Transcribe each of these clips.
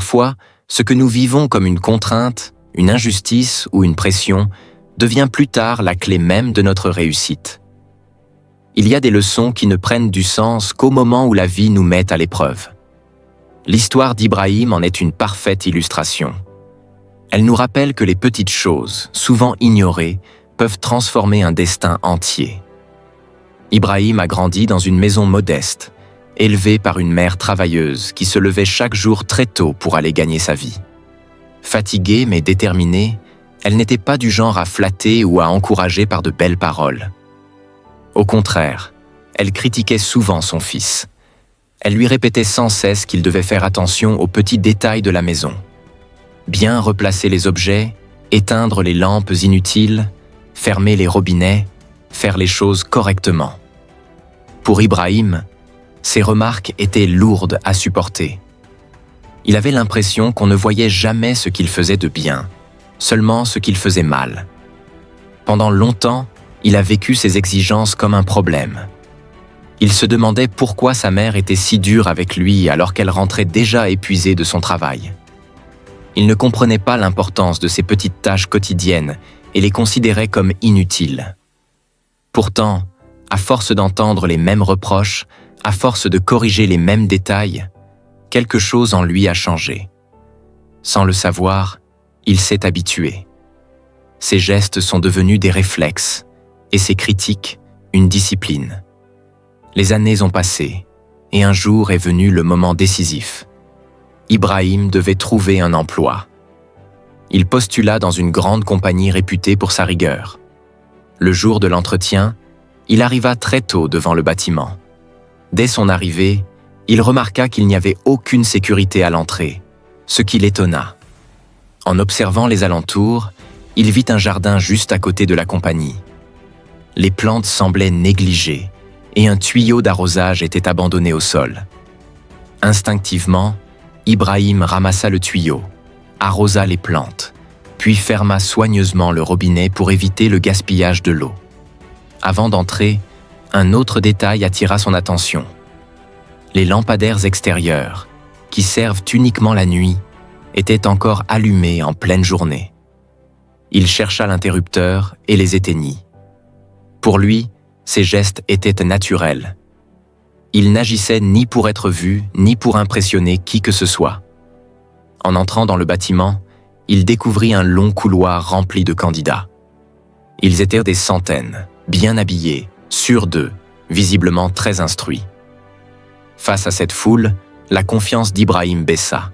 Parfois, ce que nous vivons comme une contrainte, une injustice ou une pression devient plus tard la clé même de notre réussite. Il y a des leçons qui ne prennent du sens qu'au moment où la vie nous met à l'épreuve. L'histoire d'Ibrahim en est une parfaite illustration. Elle nous rappelle que les petites choses, souvent ignorées, peuvent transformer un destin entier. Ibrahim a grandi dans une maison modeste, élevée par une mère travailleuse qui se levait chaque jour très tôt pour aller gagner sa vie. Fatiguée mais déterminée, elle n'était pas du genre à flatter ou à encourager par de belles paroles. Au contraire, elle critiquait souvent son fils. Elle lui répétait sans cesse qu'il devait faire attention aux petits détails de la maison. Bien replacer les objets, éteindre les lampes inutiles, fermer les robinets, faire les choses correctement. Pour Ibrahim, ces remarques étaient lourdes à supporter. Il avait l'impression qu'on ne voyait jamais ce qu'il faisait de bien, seulement ce qu'il faisait mal. Pendant longtemps, il a vécu ces exigences comme un problème. Il se demandait pourquoi sa mère était si dure avec lui alors qu'elle rentrait déjà épuisée de son travail. Il ne comprenait pas l'importance de ces petites tâches quotidiennes et les considérait comme inutiles. Pourtant, à force d'entendre les mêmes reproches, à force de corriger les mêmes détails, quelque chose en lui a changé. Sans le savoir, il s'est habitué. Ses gestes sont devenus des réflexes, et ses critiques, une discipline. Les années ont passé, et un jour est venu le moment décisif. Ibrahim devait trouver un emploi. Il postula dans une grande compagnie réputée pour sa rigueur. Le jour de l'entretien, il arriva très tôt devant le bâtiment. Dès son arrivée, il remarqua qu'il n'y avait aucune sécurité à l'entrée, ce qui l'étonna. En observant les alentours, il vit un jardin juste à côté de la compagnie. Les plantes semblaient négligées et un tuyau d'arrosage était abandonné au sol. Instinctivement, Ibrahim ramassa le tuyau, arrosa les plantes, puis ferma soigneusement le robinet pour éviter le gaspillage de l'eau. Avant d'entrer, un autre détail attira son attention. Les lampadaires extérieurs, qui servent uniquement la nuit, étaient encore allumés en pleine journée. Il chercha l'interrupteur et les éteignit. Pour lui, ces gestes étaient naturels. Il n'agissait ni pour être vu, ni pour impressionner qui que ce soit. En entrant dans le bâtiment, il découvrit un long couloir rempli de candidats. Ils étaient des centaines, bien habillés, sûrs d'eux, visiblement très instruits. Face à cette foule, la confiance d'Ibrahim baissa.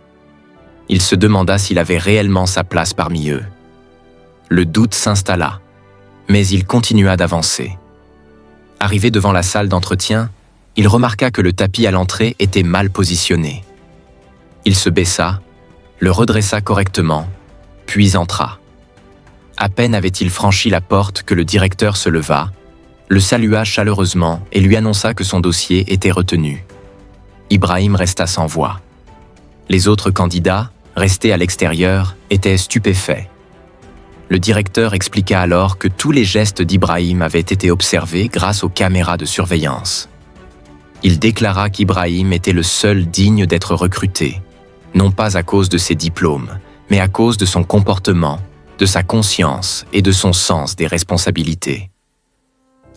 Il se demanda s'il avait réellement sa place parmi eux. Le doute s'installa, mais il continua d'avancer. Arrivé devant la salle d'entretien, il remarqua que le tapis à l'entrée était mal positionné. Il se baissa, le redressa correctement, puis entra. À peine avait-il franchi la porte que le directeur se leva, le salua chaleureusement et lui annonça que son dossier était retenu. Ibrahim resta sans voix. Les autres candidats, restés à l'extérieur, étaient stupéfaits. Le directeur expliqua alors que tous les gestes d'Ibrahim avaient été observés grâce aux caméras de surveillance. Il déclara qu'Ibrahim était le seul digne d'être recruté, non pas à cause de ses diplômes, mais à cause de son comportement, de sa conscience et de son sens des responsabilités.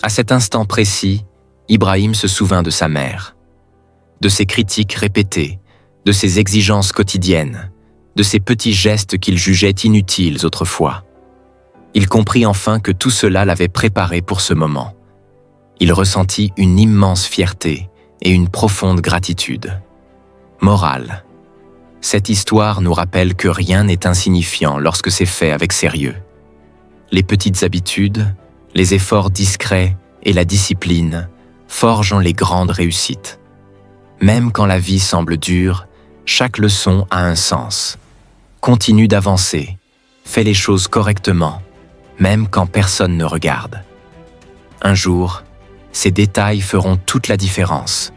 À cet instant précis, Ibrahim se souvint de sa mère, de ses critiques répétées, de ses exigences quotidiennes, de ses petits gestes qu'il jugeait inutiles autrefois. Il comprit enfin que tout cela l'avait préparé pour ce moment. Il ressentit une immense fierté et une profonde gratitude. Morale. Cette histoire nous rappelle que rien n'est insignifiant lorsque c'est fait avec sérieux. Les petites habitudes, les efforts discrets et la discipline forgent les grandes réussites. Même quand la vie semble dure, chaque leçon a un sens. Continue d'avancer, fais les choses correctement, même quand personne ne regarde. Un jour, ces détails feront toute la différence.